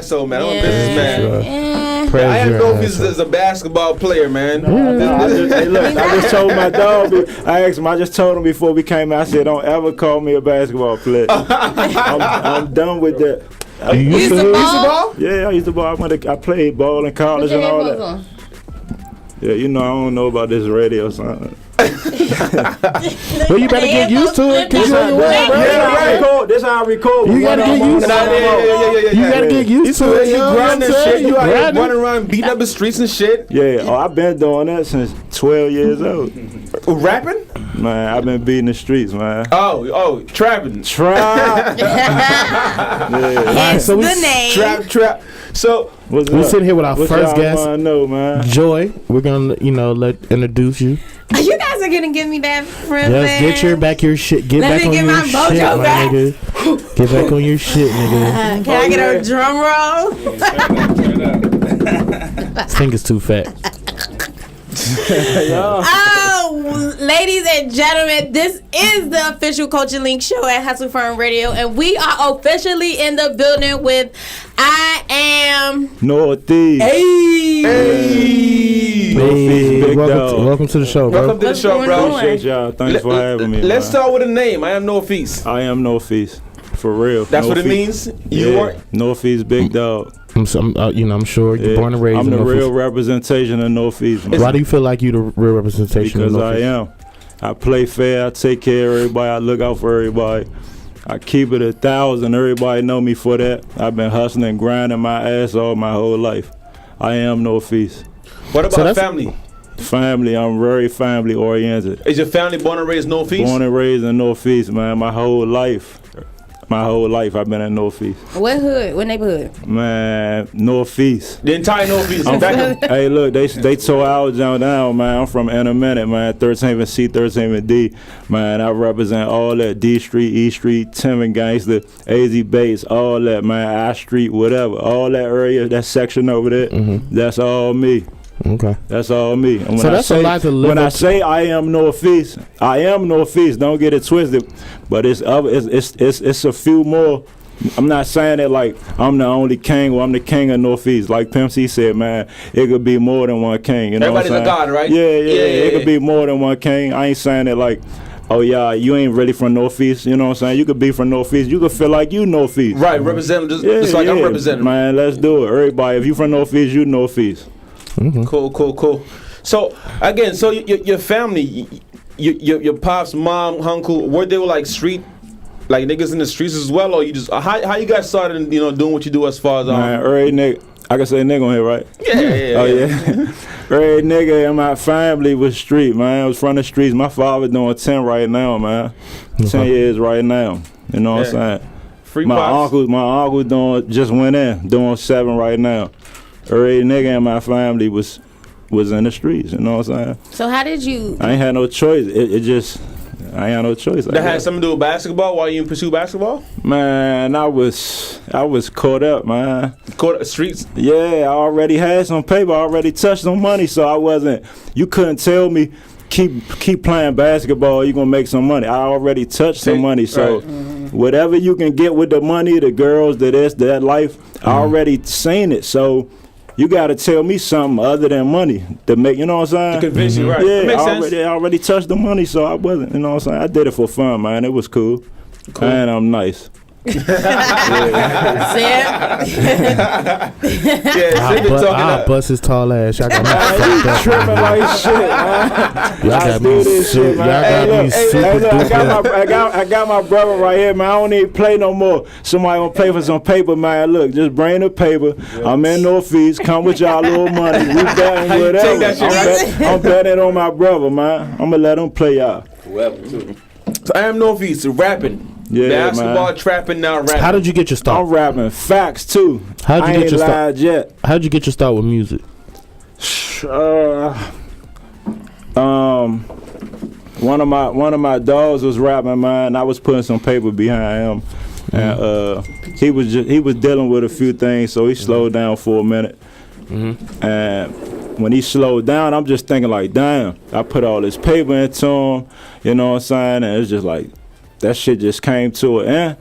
so, man. I'm a businessman. Sure. I am Northeast is a basketball player, man. I just told my dog. I asked him. I just told him before we came out. I said, "Don't ever call me a basketball player. I'm done with that." You used to ball? Yeah, I used to ball. I played ball in college and all that. Yeah, you know, I don't know about this radio something. Well, you better get used to it. This how I record. You gotta get used to it. You gotta get used to it. You grinding shit. You out here running around, beating up the streets and shit. Yeah, I've been doing that since 12 years old. Rapping? Man, I've been beating the streets, man. Oh, trapping. Trap. Hence the name. Trap. So we sitting here with our first guest, man. Joy. We're gonna, introduce you. You guys are gonna give me that privilege. Just get back your shit. Get Let back me on get your my shit, mojo my back. nigga. Get back on your shit, nigga. Can I get a drum roll? This thing is too fat. Oh, ladies and gentlemen, this is the official Culture Link show at Hustle Firm Radio, and we are officially in the building with I Am Northeast. Hey. Northeast, big dog. Welcome to the show, bro. Welcome to the show, bro. Appreciate y'all. Thanks for having me. Let's start with a name. I am Northeast. I am Northeast. For real. That's what it means? You weren't? Northeast, big dog. I'm sure you're born and raised. I'm in the Northeast. real representation of Northeast. Man. Why do you feel like you the real representation? Because of I am. I play fair. I take care of everybody. I look out for everybody. I keep it 1,000. Everybody know me for that. I've been hustling, grinding my ass off my whole life. I am Northeast. What about family? Family, I'm very family oriented. Is your family born and raised Northeast? Born and raised in Northeast, man. My whole life I've been in Northeast. What hood? What neighborhood? Man, Northeast. The entire Northeast. Hey, look, they tore our down, man. I'm from Intermittent, man. 13th and C, 13th and D. Man, I represent all that. D Street, E Street, Tim Gangster, AZ Bates, all that, man. I Street, whatever. All that area, that section over there, that's all me. Okay. That's all me. And when so that's a lot to live When I say I am Northeast, I am Northeast. Don't get it twisted. But it's a few more. I'm not saying that like I'm the only king or I'm the king of Northeast. Like Pimp C said, man, it could be more than one king. You know Everybody's what I'm saying? a god, right? Yeah. It could be more than one king. I ain't saying that like, oh yeah, you ain't really from Northeast. You know what I'm saying? You could be from Northeast. You could feel like you Northeast. Right, represent just like I'm representing. Man, let's do it. Everybody, if you from Northeast, you Northeast. Cool. So again, your family, your pops, mom, uncle, were they like street, like niggas in the streets as well, or you just how you got started, doing what you do as far as man, every nigga, I can say nigga on here, right? Yeah. Oh yeah. Every nigga in my family was street, man. I was from the streets. My father doing 10 right now, man. 10 years right now. You know what I'm saying? Free my pops. uncle just went in doing 7 right now. Every nigga in my family was in the streets, you know what I'm saying? So how did you? I ain't had no choice. I ain't had no choice. That had something to do with basketball. Why you didn't pursue basketball? Man, I was caught up, man. Caught up streets? Yeah, I already had some paper. I already touched some money, so I wasn't. You couldn't tell me keep playing basketball. You gonna make some money. I already touched some money, so whatever you can get with the money, the girls, that life, I already seen it. So you gotta tell me something other than money to make, you know what I'm saying? To convince you, right? Yeah, makes I already touched the money, so I wasn't, you know what I'm saying? I did it for fun, man. It was cool. And I'm nice. I'll bust his tall ass. Y'all got me tripping like shit, man. Y'all got me super. I got my brother right here, man. I don't need to play no more. Somebody gonna play for some paper, man. Look, just bring the paper. I'm in Northeast. Come with y'all little money. We betting whatever. I'm betting on my brother, man. I'm gonna let him play y'all. So I am Northeast, rapping. Yeah, basketball, man. Trapping, now rapping. How did you get your start? I'm rapping facts too. How'd you get your start? Yet. How'd you get your start with music? One of my dogs was rapping, man. I was putting some paper behind him, and he was dealing with a few things, so he slowed down for a minute. And when he slowed down, I'm just thinking like, damn, I put all this paper into him, you know what I'm saying? And it's just like, that shit just came to an end.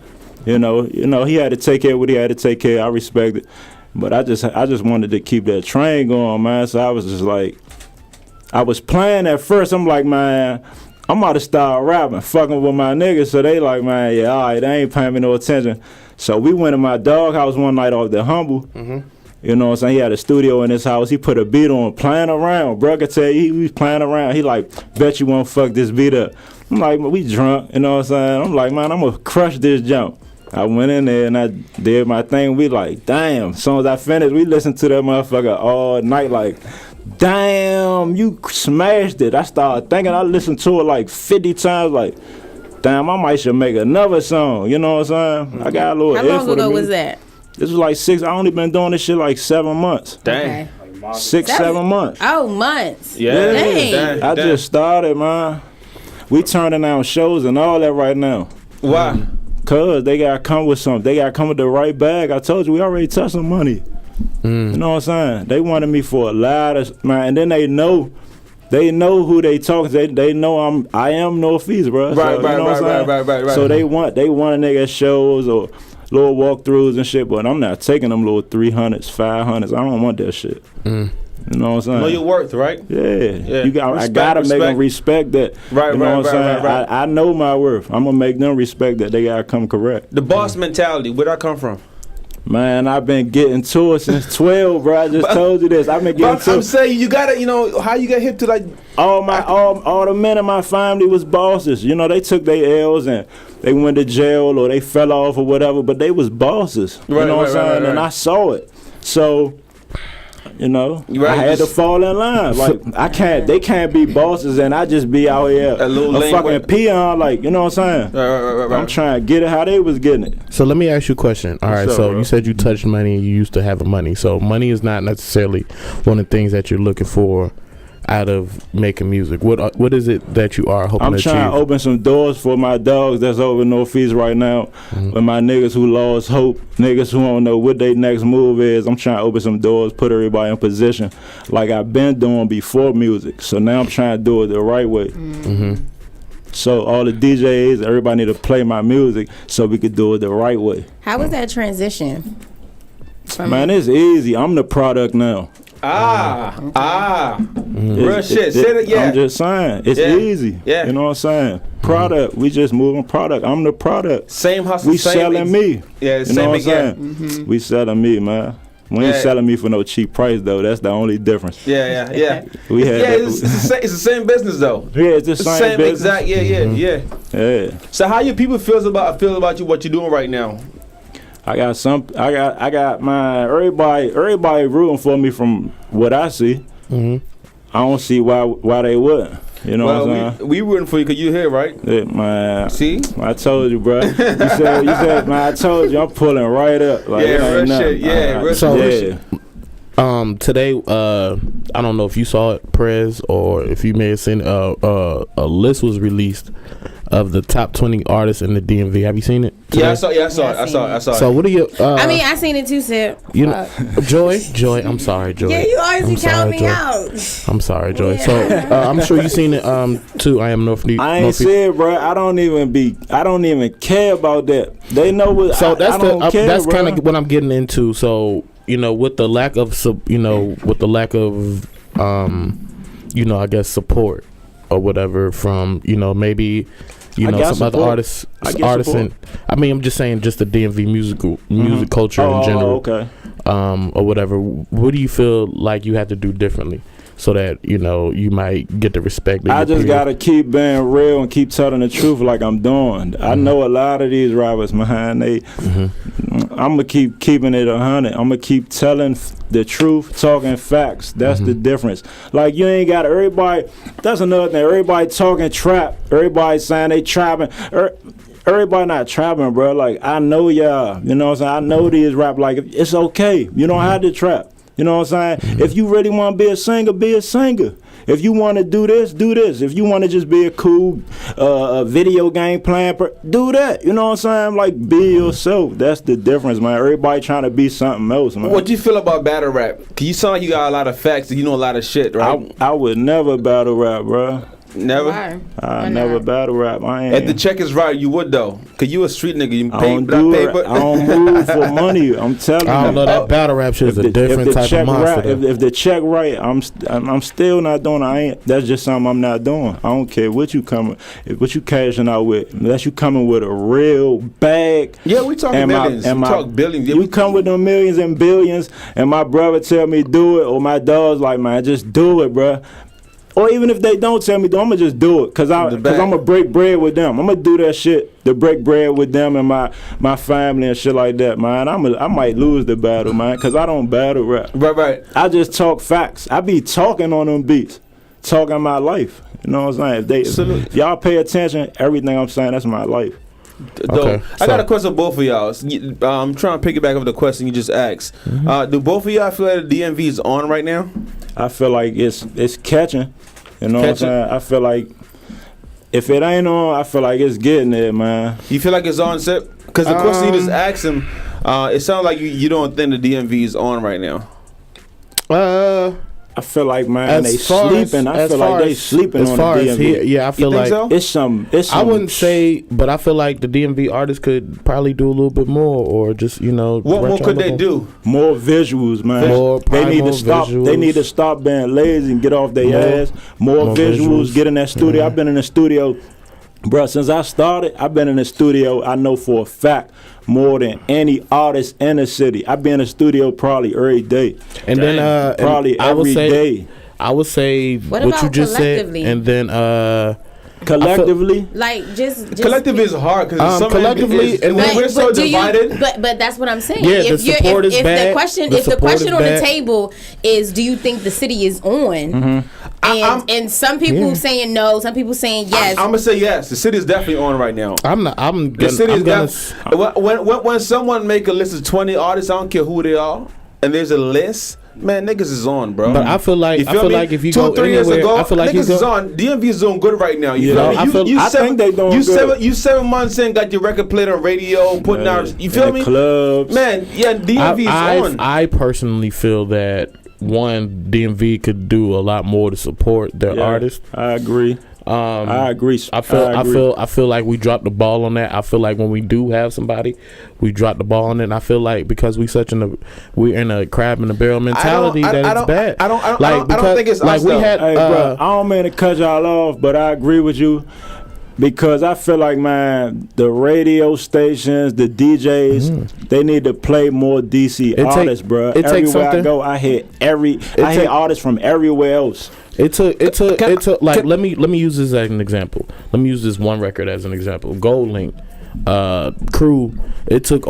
You know, he had to take care of what he had to take care of. I respect it. But I just wanted to keep that train going, man. So I was just like, I was playing at first. I'm like, man, I'm about to start rapping, fucking with my niggas. So they like, man, yeah, all right, they ain't paying me no attention. So we went to my doghouse one night off the Humble. Mm-hmm. You know what I'm saying? He had a studio in his house. He put a beat on, playing around. Bro, I could tell you, he was playing around. He like, bet you won't fuck this beat up. I'm like, we drunk, you know what I'm saying? I'm like, man, I'm gonna crush this jump. I went in there and I did my thing. We like, damn. As soon as I finished, we listened to that motherfucker all night like, damn, you smashed it. I started thinking, I listened to it like 50 times, like, damn, I might should make another song. You know what I'm saying? I got a little How long ago was that? This was like 6. I only been doing this shit like 7 months. Dang. Okay. 7 months. Oh, months. Yeah. Dang. I just started, man. We turning down shows and all that right now. Why? Cause they gotta come with something. They gotta come with the right bag. I told you we already touched some money. You know what I'm saying? They wanted me for a lot of man, and then they know who they talking to. They know I am Northeast, bro. Right. So they want a nigga at shows or little walkthroughs and shit, but I'm not taking them little 300s, 500s. I don't want that shit. You know what I'm saying? Know your worth, right? Yeah. I Respect, gotta make them respect. respect that. Right, you know what I'm saying? right. I know my worth. I'm gonna make them respect that. They gotta come correct. The boss mentality, where'd that come from? Man, I've been getting to it since 12, bro. I just told you this. I've been getting to it. I'm saying you gotta, how you get hip to like all the men in my family was bosses. You know, they took their L's and they went to jail or they fell off or whatever, but they was bosses. You know what I'm saying? And I saw it. So, I had to fall in line. Like they can't be bosses and I just be out here a fucking peon, like, you know what I'm saying? Right. I'm trying to get it how they was getting it. So let me ask you a question. All right, What's up, so bro? you said you touched money and you used to have money. So money is not necessarily one of the things that you're looking for out of making music. What is it that you are hoping to achieve? I'm trying to open some doors for my dogs that's over Northeast right now. With my niggas who lost hope, niggas who don't know what their next move is. I'm trying to open some doors, put everybody in position like I've been doing before music. So now I'm trying to do it the right way. So all the DJs, everybody need to play my music so we could do it the right way. How was that transition? Man, it's easy. I'm the product now. Real shit. Say it, yeah. I'm just saying, it's easy. Yeah. You know what I'm saying? Product. We just moving product. I'm the product. Same hustle. We selling me. Yeah, you same know what I'm again. saying? We selling me, man. We ain't selling me for no cheap price though. That's the only difference. Yeah. We had. It's the same business though. Yeah, it's the same business. Exact. Yeah. So how your people feel about you, what you're doing right now? I got my everybody rooting for me from what I see. I don't see why they wouldn't. You know what I'm saying? We rooting for you because you're here, right? Yeah, man. See? I told you, bro. You said, man, I told you, I'm pulling right up. Like, real shit. Yeah, real shit. Today, I don't know if you saw it, Prez, or if you may have seen a list was released of the top 20 artists in the DMV. Have you seen it today? Yeah, I saw it. So what are you? I seen it too, Sip. You know, Joy. I'm sorry, Joy. Yeah, you always count me out. I'm sorry, Joy. Yeah. So I'm sure you seen it too. I am Northeast. I ain't said, bro. I don't even care about that. They know what. So that's kind of what I'm getting into. So with the lack of I guess support or whatever from maybe some other artists and I'm just saying just the DMV music culture in general. Okay. Or whatever. What do you feel like you have to do differently so that you might get the respect that I just gotta keep being real and keep telling the truth like I'm doing. I know a lot of these rappers, man. I'm gonna keep keeping it 100. I'm gonna keep telling the truth, talking facts. That's the difference. Like you ain't got everybody. That's another thing. Everybody talking trap. Everybody saying they trapping. Everybody not trapping, bro. Like I know y'all. You know what I'm saying? I know these rap. Like it's okay. You don't have to trap. You know what I'm saying? If you really want to be a singer, be a singer. If you want to do this, do this. If you want to just be a cool video game playing, do that. You know what I'm saying? Like, be yourself. That's the difference, man. Everybody trying to be something else, man. What do you feel about battle rap? Cause you sound like you got a lot of facts and you know a lot of shit, right? I would never battle rap, bro. Never. Why? I never battle rap. I ain't. If the check is right, you would though, cause you a street nigga. You I pay don't black do paper. it. I don't move for money. I'm telling you. I don't know, that battle rap shit is a different type of monster. If the check right, I'm still not doing it. That's just something I'm not doing. I don't care what you cashing out with. Unless you coming with a real bag. Yeah, we talking millions. We talk billions. Yeah, you come with them millions and billions, and my brother tell me do it, or my dog's like, man, just do it, bruh. Or even if they don't tell me, I'm gonna just do it, cause I'm gonna break bread with them. I'm gonna do that shit to break bread with them and my family and shit like that, man. I might lose the battle, man, cause I don't battle rap. Right. I just talk facts. I be talking on them beats, talking my life. You know what I'm saying? If y'all pay attention, everything I'm saying, that's my life. Okay. I got a question for both of y'all. I'm trying to piggyback off the question you just asked. Do both of y'all feel like the DMV is on right now? I feel like it's catching. You know what I'm saying? I feel like if it ain't on, I feel like it's getting there, man. You feel like it's on set? Because the question you just asked him, it sounds like you don't think the DMV is on right now. I feel like, man, they sleeping. I feel like they sleeping on the DMV. I feel like so? It's some. I wouldn't say, but I feel like the DMV artists could probably do a little bit more, or just What more could they do? More visuals, man. They need to stop. Visuals. They need to stop being lazy and get off their ass. More visuals. Get in that studio. I've been in the studio, bro. Since I started, I've been in the studio. I know for a fact more than any artist in the city. I've been in the studio probably every day. And then probably every day. I would say what you just said, and then collectively, like just collective is hard because collectively, and then we're so divided. But that's what I'm saying. Yeah, if the question on the table is, do you think the city is on? And some people saying no, some people saying yes. I'm gonna say yes. The city is definitely on right now. The city is when someone make a list of 20 artists, I don't care who they are, and there's a list. Man, niggas is on, bro. But I feel like if you go 3 years anywhere, ago, I feel like niggas is on. DMV is doing good right now. You feel me? I think they doing good. You 7 months in, got your record played on radio, putting out. You feel me? Clubs. Man, yeah, DMV is on. I personally feel that DMV could do a lot more to support their artists. I agree. I agree. I feel like we dropped the ball on that. I feel like when we do have somebody, we drop the ball on it. And I feel like because we're in a crab in the barrel mentality it's bad. I don't think it's like us, we had. Bro, I don't mean to cut y'all off, but I agree with you. Because I feel like, man, the radio stations, the DJs, they need to play more DC artists, bro. Everywhere I go, I hear artists from everywhere else. It took like let me use this as an example. Let me use this one record as an example. Gold Link, Crew. It took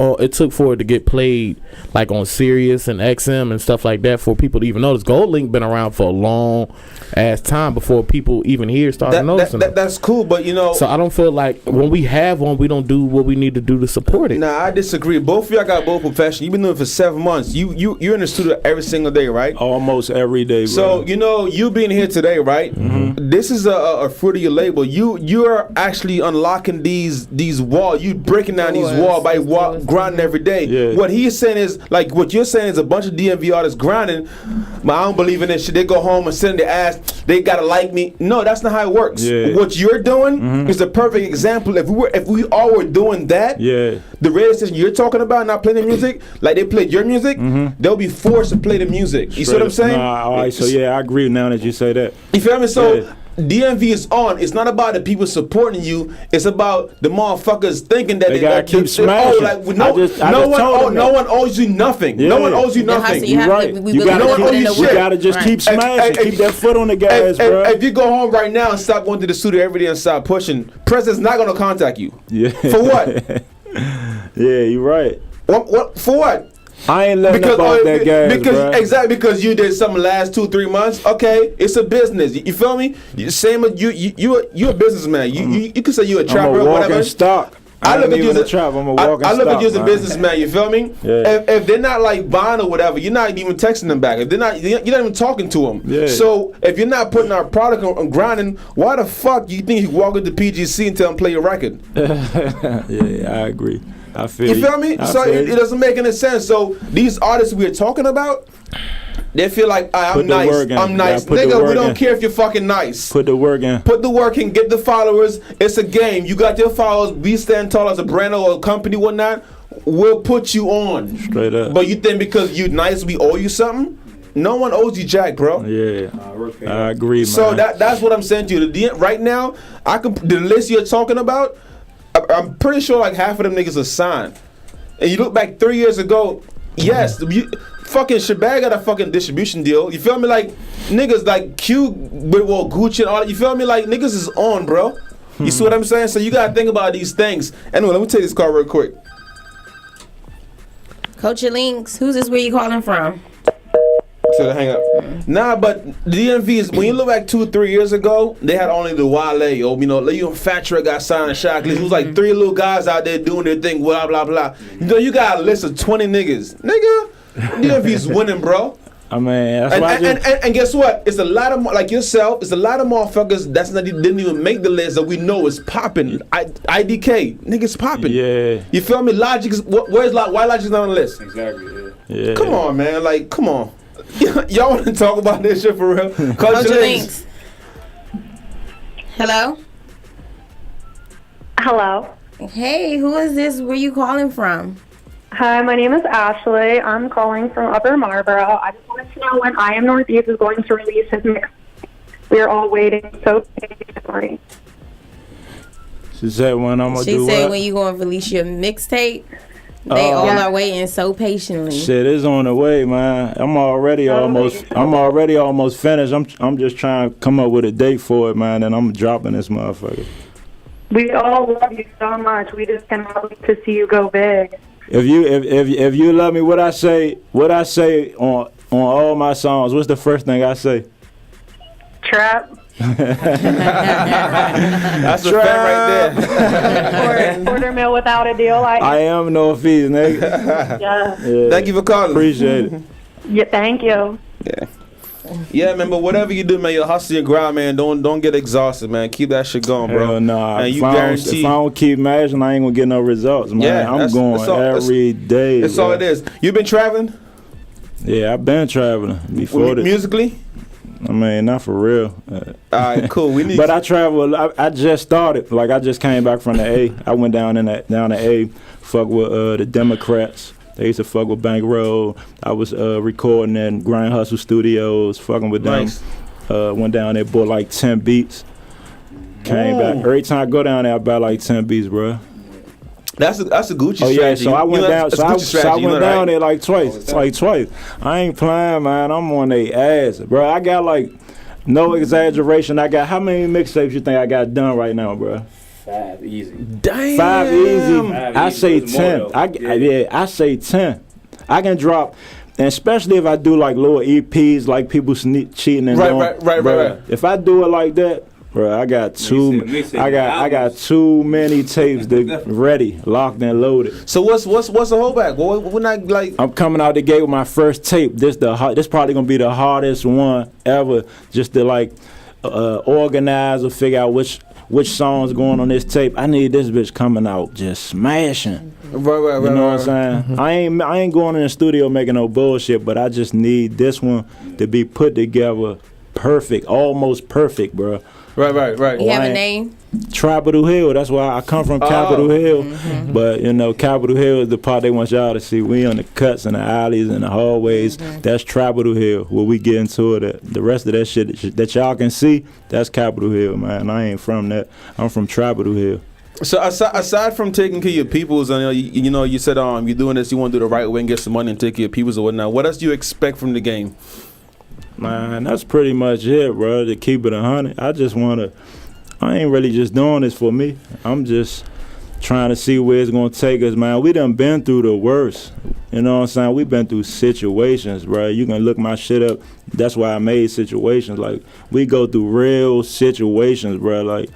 for it to get played like on Sirius and XM and stuff like that for people to even notice. Gold Link been around for a long ass time before people even here started noticing. That's cool, but you know. So I don't feel like when we have one, we don't do what we need to do to support it. Nah, I disagree. Both of y'all got both professions. You've been doing it for 7 months. You're in the studio every single day, right? Almost every day, bro. So you know, you being here today, right? This is a fruit of your label. You're actually unlocking these walls. You breaking down these walls by grinding every day. Yeah. What he's saying is like what you're saying is a bunch of DMV artists grinding. But I don't believe in this shit. They go home and sit in their ass. They gotta like me. No, that's not how it works. Yeah. What you're doing is a perfect example. If we all were doing that, the radio station you're talking about not playing the music, like they played your music, they'll be forced to play the music. You see what I'm saying? All right, so I agree now that you say that. You feel me? So DMV is on. It's not about the people supporting you. It's about the motherfuckers thinking that they gotta keep smashing. No one owes you nothing. Yeah. No one owes you nothing. You're right. You gotta just keep smashing. Keep that foot on the gas, bro. If you go home right now and stop going to the studio every day and stop pushing, President's not gonna contact you. Yeah. For what? Yeah, you're right. What? For what? I ain't letting about that gas, bro. Exactly, because you did something last 2-3 months. Okay, it's a business. You feel me? Same as you a businessman. You can say you a trapper or whatever. Stock. I look at you as a businessman. You feel me? Yeah. If they're not like buying or whatever, you're not even texting them back. If you're not even talking to them. Yeah. So if you're not putting our product on grinding, why the fuck you think you walk into PGC and tell them play your record? Yeah, I agree. You feel me? So it doesn't make any sense. So these artists we're talking about, They feel like I'm nice. Nigga, we don't care if you're fucking nice. Put the work in. Put the work in. Get the followers. It's a game. You got your followers. We stand tall as a brand or a company, whatnot. We'll put you on. Straight up. But you think because you nice, we owe you something? No one owes you jack, bro. Yeah, I agree, man. So that's what I'm saying to you. Right now, the list you're talking about, I'm pretty sure like half of them niggas are signed. And you look back 3 years ago, yes, fucking Shabazz got a fucking distribution deal. You feel me? Like niggas like Q with Gucci and all that. You feel me? Like niggas is on, bro. You see what I'm saying? So you gotta think about these things. Anyway, let me take this call real quick. Coach Links, who's this? Where you calling from? So hang up. Nah, but DMV is when you look back 2-3 years ago, they had only the Wale, or Leo Fat Trick got signed, Shock List. It was like 3 little guys out there doing their thing, blah blah blah. You got a list of 20 niggas, nigga. DMV's winning, bro. I mean, that's and guess what? It's a lot of like yourself. It's a lot of motherfuckers didn't even make the list that we know is popping. IDK niggas popping. Yeah. You feel me? Logic is why Logic's not on the list? Exactly. Yeah. Come on, man. Like, come on. Y'all want to talk about this shit for real? Coach Links. Hello. Hello. Hey, who is this? Where you calling from? Hi, my name is Ashley. I'm calling from Upper Marlboro. I just wanted to know when I Am Northeast is going to release his mix. We are all waiting so patiently. She said when I'm gonna do what? She said when you gonna release your mixtape. They all are waiting so patiently. Shit is on the way, man. I'm already almost finished. I'm just trying to come up with a date for it, man, and I'm dropping this motherfucker. We all love you so much. We just cannot wait to see you go big. If you love me, what I say on all my songs, what's the first thing I say? Trap. That's a fact right there. Quarter mil without a deal. I am Northeast, nigga. Yeah. Thank you for calling. Appreciate it. Yeah, thank you. Yeah, man, but whatever you do, man, you hustle your grind, man. Don't get exhausted, man. Keep that shit going, bro. Hell nah. And if I don't keep mashing, I ain't gonna get no results, man. Yeah, I'm going every day. That's all it is. You been traveling? Yeah, I've been traveling before this. Musically? I mean, not for real. All right, cool. We need. But I travel. I just started. Like I just came back from the A. I went down to A. Fuck with the Democrats. They used to fuck with Bankroll. I was recording in Grind Hustle Studios, fucking with them. Nice. Went down there, bought like 10 beats. Came back. Every time I go down there, I buy like 10 beats, bro. That's a Gucci strategy. Oh yeah, so I went down. So I went down there like twice. Twice. I ain't playing, man. I'm on their ass, bro. I got like, no exaggeration. I got how many mixtapes you think I got done right now, bro? 5 easy. Damn. 5 easy. I say 10. I say 10. I can drop, and especially if I do like little EPs, like people cheating and right. If I do it like that, bro, I got too many tapes ready, locked and loaded. So what's the holdback? We're not like. I'm coming out the gate with my first tape. This probably gonna be the hardest one ever. Just to like organize or figure out which songs going on this tape. I need this bitch coming out just smashing. Right. You know what I'm saying? Mm-hmm. I ain't going in the studio making no bullshit, but I just need this one to be put together perfect, almost perfect, bro. Right. You have a name? Capitol Hill. That's why I come from Capitol Hill. Mm-hmm. But Capitol Hill is the part they want y'all to see. We on the cuts and the alleys and the hallways. Mm-hmm. That's Capitol Hill. Where we get into it. The rest of that shit that y'all can see, that's Capitol Hill, man. I ain't from that. I'm from Capitol Hill. So aside from taking care of your peoples, and you said you're doing this, you want to do the right way and get some money and take care of your peoples or whatnot. What else do you expect from the game? Man, that's pretty much it, bro. To keep it 100, I ain't really just doing this for me. I'm just trying to see where it's gonna take us, man. We done been through the worst. You know what I'm saying? We been through situations, bro. You can look my shit up. That's why I made Situations. Like, we go through real situations, bro. Like,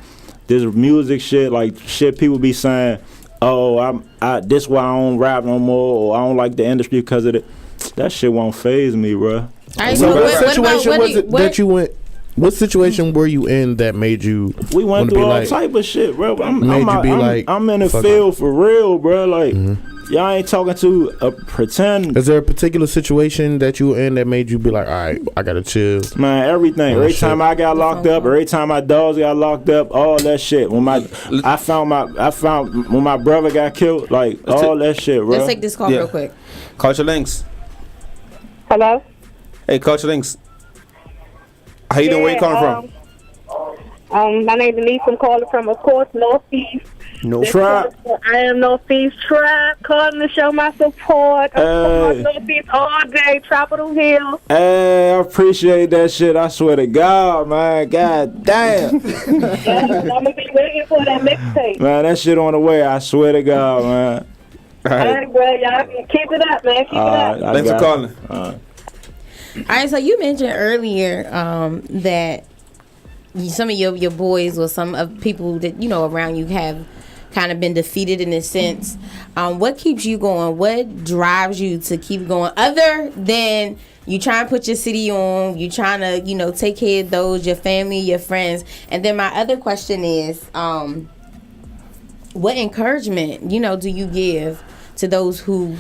this music shit, like shit people be saying, oh, this why I don't rap no more, or I don't like the industry because of it. That shit won't faze me, bro. Right, so what situation was it that you went? What situation were you in that made you? We went through all type of shit, bro. I'm in the field for real, bro. Like, y'all ain't talking to a pretend. Is there a particular situation that you were in that made you be like, all right, I gotta chill? Man, everything. Every time I got locked up, every time my dogs got locked up, all that shit. When my when my brother got killed, like all that shit, bro. Let's take this call real quick. Culture Links. Hello? Hey, Culture Links. How you doing? Where you calling from? My name is Denise. I'm calling from, of course, Northeast. No Trapp. I am Northeast. Trapp, calling to show my support. I'm Northeast all day, Tropical Hill. Hey, I appreciate that shit. I swear to God, man. God damn. I'm gonna be waiting for that mixtape. Man, that shit on the way. I swear to God, man. All right, bro. Y'all keep it up, man. Keep it up. Thanks for calling. All right, so you mentioned earlier that some of your boys or some of people that you know around you have kind of been defeated in a sense. What keeps you going? What drives you to keep going? Other than you trying to put your city on, you trying to, you know, take care of those, your family, your friends. And then my other question is, what encouragement, you know, do you give to those who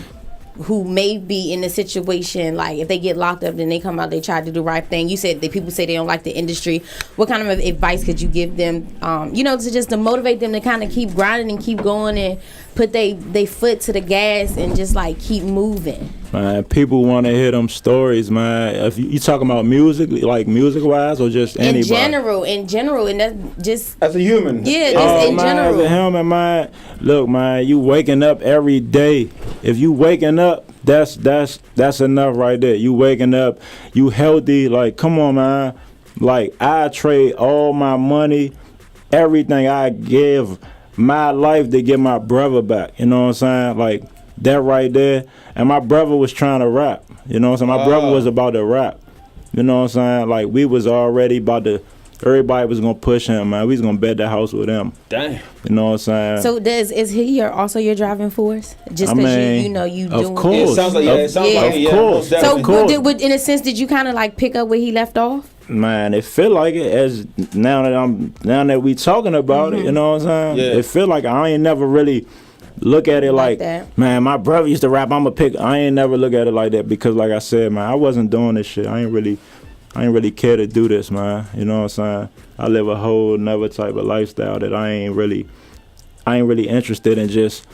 may be in a situation like if they get locked up, then they come out, they try to do the right thing. You said that people say they don't like the industry. What kind of advice could you give them, you know, to motivate them to kind of keep grinding and keep going and put they foot to the gas and just like keep moving? Man, people want to hear them stories, man. If you talking about music, like music-wise, or just anybody? In general, and that's just as a human. Yeah, just in man, general. As a human, man. Look, man, you waking up every day. If you waking up, that's enough right there. You waking up, you healthy. Like, come on, man. Like, I trade all my money, everything I give, my life to get my brother back. You know what I'm saying? Like, that right there. And my brother was trying to rap. You know what I'm saying? My brother was about to rap. You know what I'm saying? Like, we was already about to, everybody was going to push him, man. We was going to bet the house with him. Damn. You know what I'm saying? So is he also your driving force? Just because you know you doing of course. It sounds like, of course. So in a sense, did you kind of like pick up where he left off? Man, it feel like it as now that we talking about it, you know what I'm saying? Yeah. It feel like I ain't never really look at it like that. Man, my brother used to rap, I'm a pick. I ain't never look at it like that because like I said, man, I wasn't doing this shit. I ain't really care to do this, man. You know what I'm saying? I live a whole nother type of lifestyle that I ain't really interested in just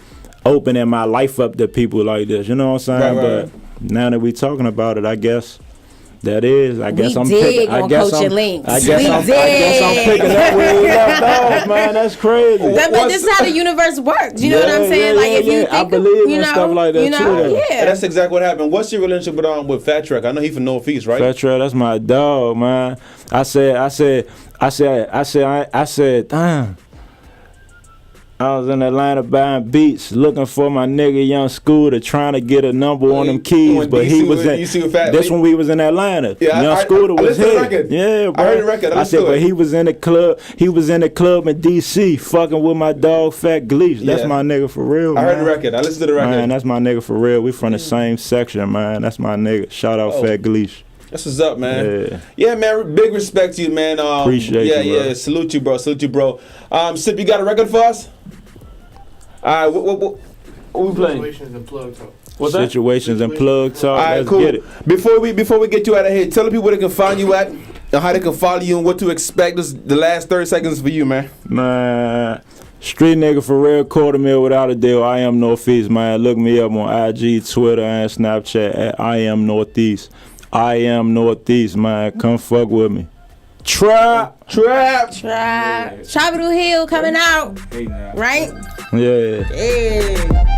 opening my life up to people like this. You know what I'm saying? Right. But now that we talking about it, I guess I'm picking up where he left off, man. That's crazy. This is how the universe works. You know what I'm saying? Like if you think I believe in stuff like that too. Yeah. And that's exactly what happened. What's your relationship with Fat Track? I know he from Northeast, right? Fat Track, that's my dog, man. I said, damn. I was in Atlanta buying beats, looking for my nigga Young Scooter, trying to get a number on them keys, but he was in. This when we was in Atlanta. Yeah, Young Scooter was here. Yeah, bro. I heard the record. I said, but he was in the club. He was in the club in D.C. fucking with my dog Fat Gleech. That's my nigga for real. Man. I heard the record. I listened to the record. Man, that's my nigga for real. We from the same section, man. That's my nigga. Shout out Fat Gleech. That's what's up, man. Yeah, man. Big respect to you, man. Appreciate you, bro. Yeah. Salute you, bro. Sip, you got a record for us? All right, what we playing? Situations and plug talk. What's that? Situations and plug talk. All right, Let's cool. get it. Before we get you out of here, tell the people where they can find you at, and how they can follow you, and what to expect. This the last 30 seconds for you, man. Man, street nigga for real, quarter mil without a deal. I am Northeast, man. Look me up on IG, Twitter, and Snapchat at I am Northeast. I am Northeast, man. Come fuck with me. Trapp. Tropical Hill coming out. Right? Yeah. Yeah.